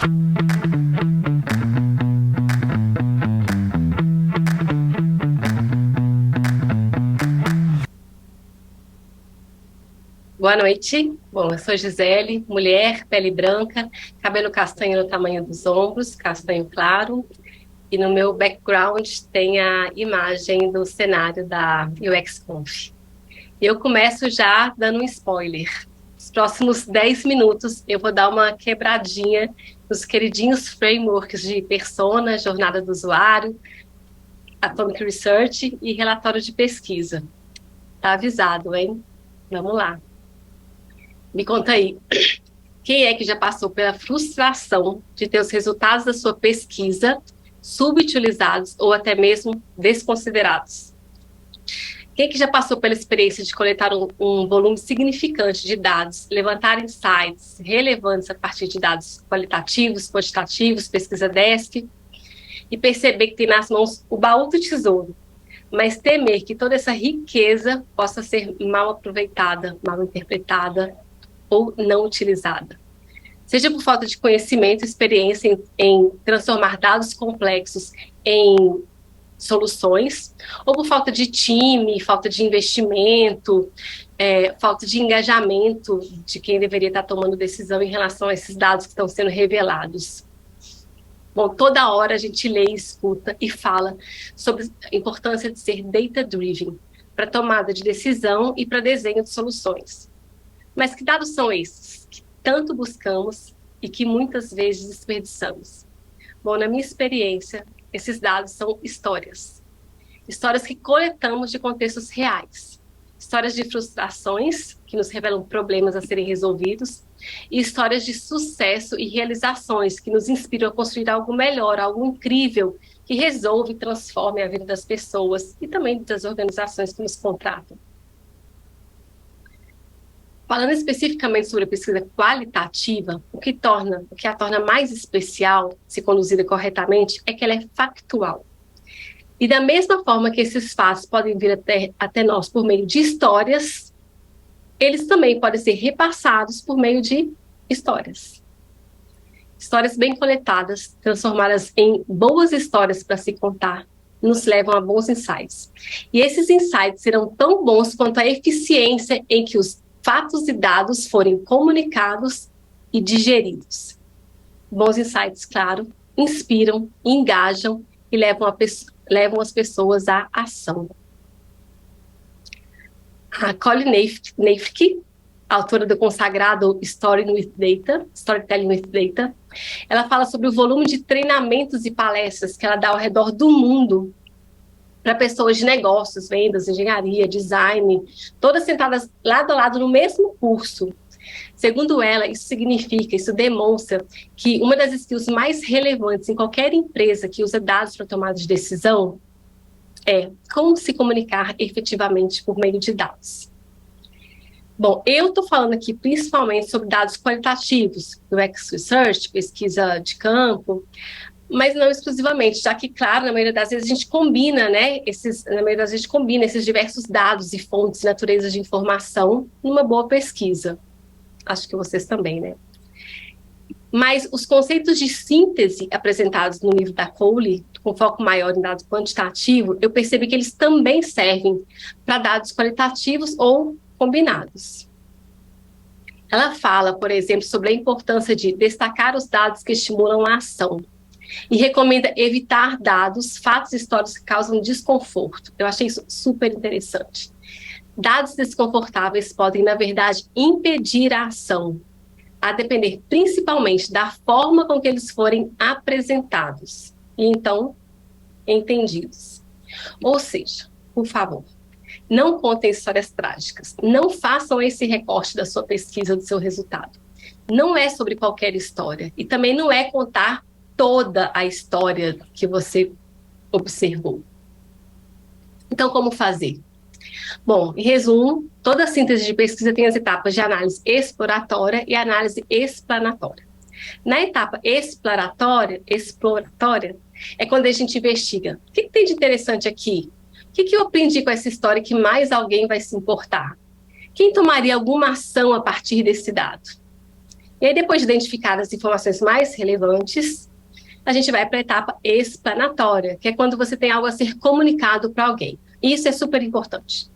Boa noite. Bom, eu sou Gisele, mulher, pele branca, cabelo castanho no tamanho dos ombros, castanho claro. E no meu background tem a imagem do cenário da UXConf. E eu começo já dando um spoiler. Nos próximos 10 minutos eu vou dar uma quebradinha nos queridinhos frameworks de persona, jornada do usuário, Atomic Research e relatório de pesquisa. Tá avisado, hein? Vamos lá. Me conta aí, quem é que já passou pela frustração de ter os resultados da sua pesquisa subutilizados ou até mesmo desconsiderados? Quem é que já passou pela experiência de coletar um volume significante de dados, levantar insights relevantes a partir de dados qualitativos, quantitativos, pesquisa desk, e perceber que tem nas mãos o baú do tesouro, mas temer que toda essa riqueza possa ser mal aproveitada, mal interpretada ou não utilizada? Seja por falta de conhecimento, experiência em transformar dados complexos em soluções, ou por falta de time, falta de investimento, falta de engajamento de quem deveria estar tomando decisão em relação a esses dados que estão sendo revelados. Bom, toda hora a gente lê, escuta e fala sobre a importância de ser data-driven para tomada de decisão e para desenho de soluções. Mas que dados são esses que tanto buscamos e que muitas vezes desperdiçamos? Bom, na minha experiência, esses dados são histórias. Histórias que coletamos de contextos reais. Histórias de frustrações, que nos revelam problemas a serem resolvidos, e histórias de sucesso e realizações, que nos inspiram a construir algo melhor, algo incrível, que resolve e transforme a vida das pessoas e também das organizações que nos contratam. Falando especificamente sobre a pesquisa qualitativa, o que a torna mais especial, se conduzida corretamente, é que ela é factual. E da mesma forma que esses fatos podem vir até nós por meio de histórias, eles também podem ser repassados por meio de histórias. Histórias bem coletadas, transformadas em boas histórias para se contar, nos levam a bons insights. E esses insights serão tão bons quanto a eficiência em que os fatos e dados forem comunicados e digeridos. Bons insights, claro, inspiram, engajam e levam as pessoas à ação. A Colleen Nafke, autora do consagrado Storytelling with Data, ela fala sobre o volume de treinamentos e palestras que ela dá ao redor do mundo para pessoas de negócios, vendas, engenharia, design, todas sentadas lado a lado no mesmo curso. Segundo ela, isso demonstra que uma das skills mais relevantes em qualquer empresa que usa dados para tomada de decisão é como se comunicar efetivamente por meio de dados. Bom, eu estou falando aqui principalmente sobre dados qualitativos, UX Research, pesquisa de campo, mas não exclusivamente, já que, claro, na maioria das vezes a gente combina, esses diversos dados e fontes e naturezas de informação numa boa pesquisa. Acho que vocês também, né? Mas os conceitos de síntese apresentados no livro da Colleen, com foco maior em dados quantitativos, eu percebi que eles também servem para dados qualitativos ou combinados. Ela fala, por exemplo, sobre a importância de destacar os dados que estimulam a ação e recomenda evitar dados, fatos históricos que causam desconforto. Eu achei isso super interessante. Dados desconfortáveis podem, na verdade, impedir a ação, a depender principalmente da forma com que eles forem apresentados e, então, entendidos. Ou seja, por favor, não contem histórias trágicas, não façam esse recorte da sua pesquisa, do seu resultado. Não é sobre qualquer história e também não é contar toda a história que você observou. Então, como fazer? Bom, em resumo, toda síntese de pesquisa tem as etapas de análise exploratória e análise explanatória. Na etapa exploratória é quando a gente investiga. O que tem de interessante aqui? O que eu aprendi com essa história que mais alguém vai se importar? Quem tomaria alguma ação a partir desse dado? E aí, depois de identificar as informações mais relevantes, a gente vai para a etapa explanatória, que é quando você tem algo a ser comunicado para alguém. Isso é super importante.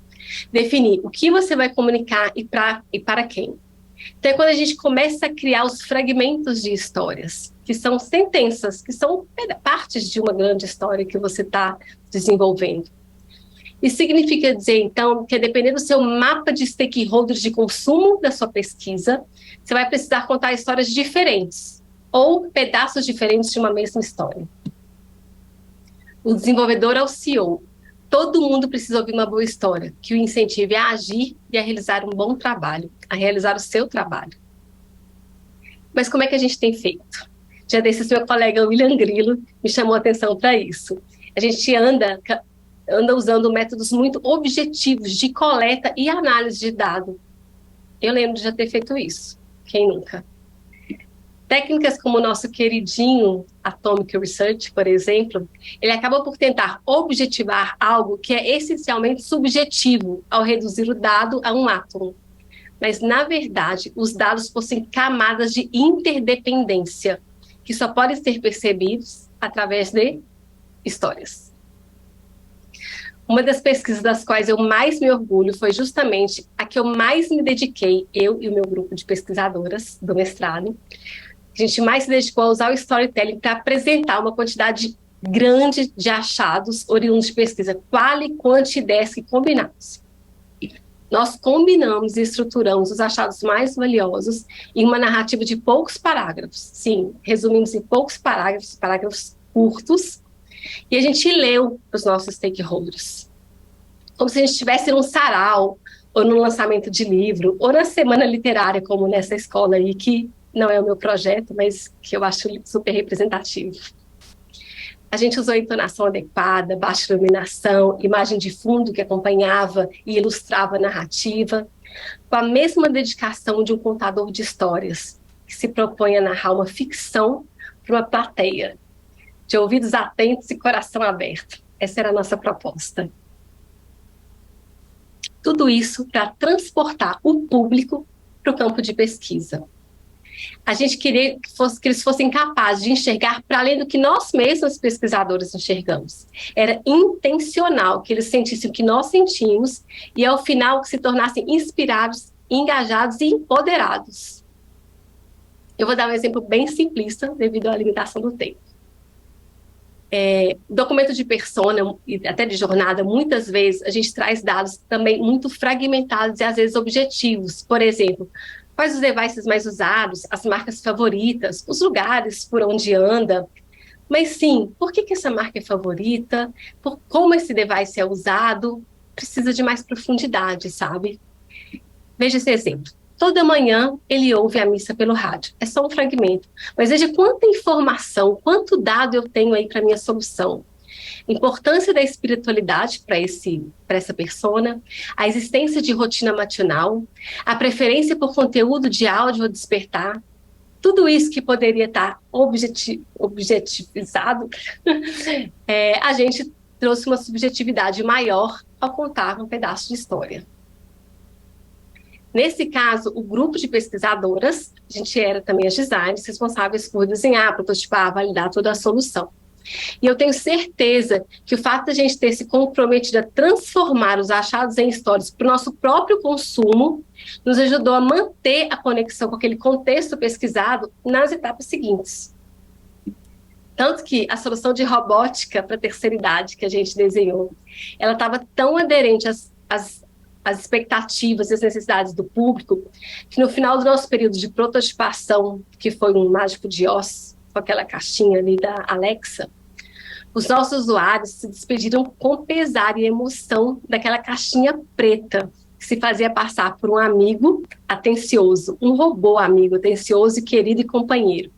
Definir o que você vai comunicar e para quem. Então, é quando a gente começa a criar os fragmentos de histórias, que são sentenças, que são partes de uma grande história que você está desenvolvendo. Isso significa dizer, então, que dependendo do seu mapa de stakeholders de consumo da sua pesquisa, você vai precisar contar histórias diferentes ou pedaços diferentes de uma mesma história. O desenvolvedor é o CEO. Todo mundo precisa ouvir uma boa história, que o incentive a agir e a realizar um bom trabalho, a realizar o seu trabalho. Mas como é que a gente tem feito? Já desses, meu colega William Grillo me chamou a atenção para isso. A gente anda usando métodos muito objetivos de coleta e análise de dado. Eu lembro de já ter feito isso. Quem nunca? Técnicas como o nosso queridinho Atomic Research, por exemplo, ele acaba por tentar objetivar algo que é essencialmente subjetivo ao reduzir o dado a um átomo. Mas, na verdade, os dados possuem camadas de interdependência, que só podem ser percebidos através de histórias. Uma das pesquisas das quais eu mais me orgulho foi justamente a que eu mais me dediquei, eu e o meu grupo de pesquisadoras do mestrado. A gente mais se dedicou a usar o storytelling para apresentar uma quantidade grande de achados oriundos de pesquisa, quali, quanti, desk combinados. Nós combinamos e estruturamos os achados mais valiosos em uma narrativa de poucos parágrafos. Sim, resumimos em poucos parágrafos, parágrafos curtos, e a gente leu para os nossos stakeholders. Como se a gente estivesse num sarau, ou num lançamento de livro, ou na semana literária, como nessa escola aí, que não é o meu projeto, mas que eu acho super representativo. A gente usou entonação adequada, baixa iluminação, imagem de fundo que acompanhava e ilustrava a narrativa, com a mesma dedicação de um contador de histórias, que se propõe a narrar uma ficção para uma plateia, de ouvidos atentos e coração aberto. Essa era a nossa proposta. Tudo isso para transportar o público para o campo de pesquisa. A gente queria que eles fossem capazes de enxergar para além do que nós mesmos pesquisadores enxergamos. Era intencional que eles sentissem o que nós sentimos e, ao final, que se tornassem inspirados, engajados e empoderados. Eu vou dar um exemplo bem simplista, devido à limitação do tempo. Documento de persona e até de jornada, muitas vezes a gente traz dados também muito fragmentados e às vezes objetivos. Por exemplo, quais os devices mais usados, as marcas favoritas, os lugares por onde anda. Mas sim, por que essa marca é favorita? Por como esse device é usado? Precisa de mais profundidade, sabe? Veja esse exemplo. Toda manhã ele ouve a missa pelo rádio. É só um fragmento. Mas veja quanta informação, quanto dado eu tenho aí para minha solução. Importância da espiritualidade para essa persona, a existência de rotina matinal, a preferência por conteúdo de áudio ou despertar, tudo isso que poderia estar objetivizado, a gente trouxe uma subjetividade maior ao contar um pedaço de história. Nesse caso, o grupo de pesquisadoras, a gente era também as designers responsáveis por desenhar, prototipar, validar toda a solução. E eu tenho certeza que o fato de a gente ter se comprometido a transformar os achados em histórias para o nosso próprio consumo nos ajudou a manter a conexão com aquele contexto pesquisado nas etapas seguintes. Tanto que a solução de robótica para a terceira idade que a gente desenhou, ela estava tão aderente às expectativas e às necessidades do público, que no final do nosso período de prototipação, que foi um mágico de Oz, com aquela caixinha ali da Alexa, os nossos usuários se despediram com pesar e emoção daquela caixinha preta, que se fazia passar por um amigo atencioso, um robô amigo atencioso, querido e companheiro.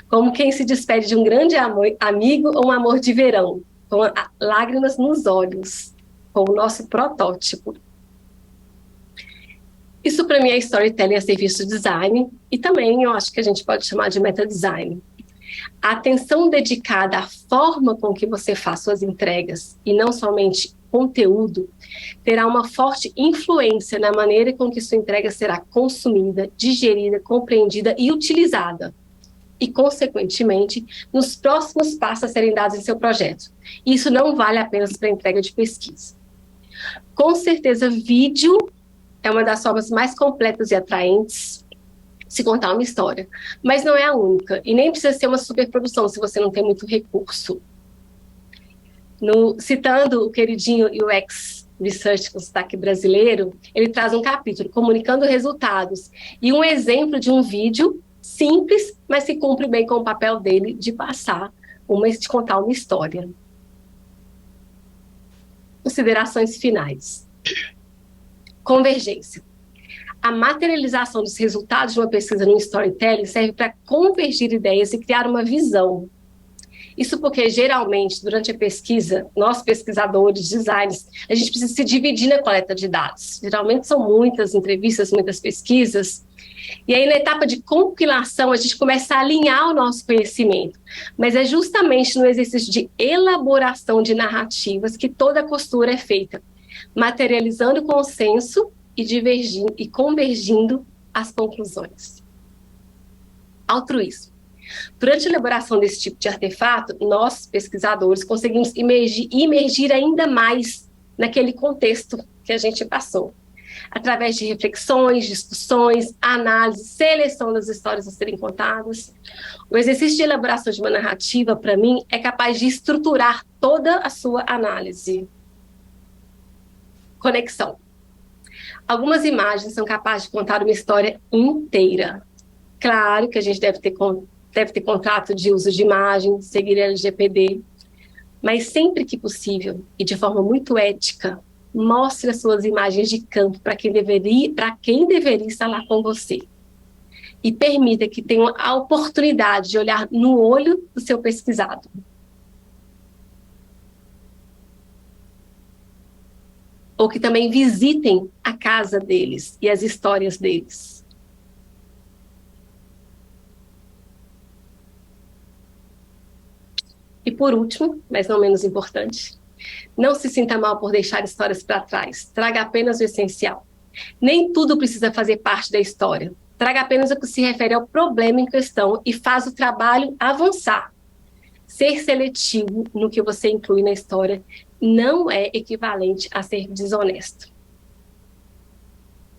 Como quem se despede de um grande amigo ou um amor de verão, com lágrimas nos olhos, com o nosso protótipo. Isso para mim é storytelling a serviço do design e também eu acho que a gente pode chamar de meta-design. A atenção dedicada à forma com que você faz suas entregas e não somente conteúdo, terá uma forte influência na maneira com que sua entrega será consumida, digerida, compreendida e utilizada. E, consequentemente, nos próximos passos a serem dados em seu projeto. Isso não vale apenas para a entrega de pesquisa. Com certeza, vídeo é uma das formas mais completas e atraentes de se contar uma história, mas não é a única, e nem precisa ser uma superprodução se você não tem muito recurso. Citando o queridinho UX Research com sotaque brasileiro, ele traz um capítulo comunicando resultados e um exemplo de um vídeo simples, mas que cumpre bem com o papel dele de de contar uma história. Considerações finais. Convergência. A materialização dos resultados de uma pesquisa no storytelling serve para convergir ideias e criar uma visão. Isso porque, geralmente, durante a pesquisa, nós pesquisadores, designers, a gente precisa se dividir na coleta de dados. Geralmente são muitas entrevistas, muitas pesquisas. E aí, na etapa de compilação, a gente começa a alinhar o nosso conhecimento. Mas é justamente no exercício de elaboração de narrativas que toda a costura é feita, materializando o consenso e convergindo as conclusões. Altruísmo. Durante a elaboração desse tipo de artefato, nós, pesquisadores, conseguimos imergir ainda mais naquele contexto que a gente passou, através de reflexões, discussões, análise, seleção das histórias a serem contadas. O exercício de elaboração de uma narrativa, para mim, é capaz de estruturar toda a sua análise. Conexão. Algumas imagens são capazes de contar uma história inteira. Claro que a gente deve ter contrato de uso de imagem, seguir LGPD, mas sempre que possível, e de forma muito ética, mostre as suas imagens de campo para quem deveria estar lá com você. E permita que tenham a oportunidade de olhar no olho do seu pesquisado. Ou que também visitem a casa deles e as histórias deles. E por último, mas não menos importante, não se sinta mal por deixar histórias para trás. Traga apenas o essencial. Nem tudo precisa fazer parte da história. Traga apenas o que se refere ao problema em questão e faz o trabalho avançar. Ser seletivo no que você inclui na história não é equivalente a ser desonesto.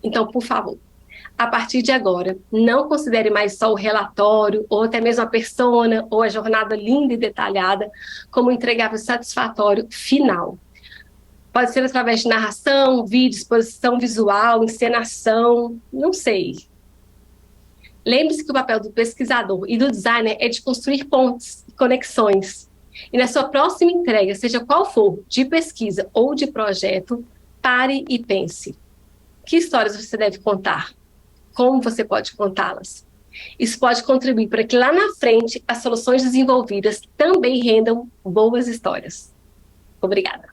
Então, por favor, a partir de agora, não considere mais só o relatório, ou até mesmo a persona, ou a jornada linda e detalhada, como entregável satisfatório final. Pode ser através de narração, vídeo, exposição visual, encenação, não sei. Lembre-se que o papel do pesquisador e do designer é de construir pontes e conexões. E na sua próxima entrega, seja qual for, de pesquisa ou de projeto, pare e pense. Que histórias você deve contar? Como você pode contá-las? Isso pode contribuir para que lá na frente as soluções desenvolvidas também rendam boas histórias. Obrigada.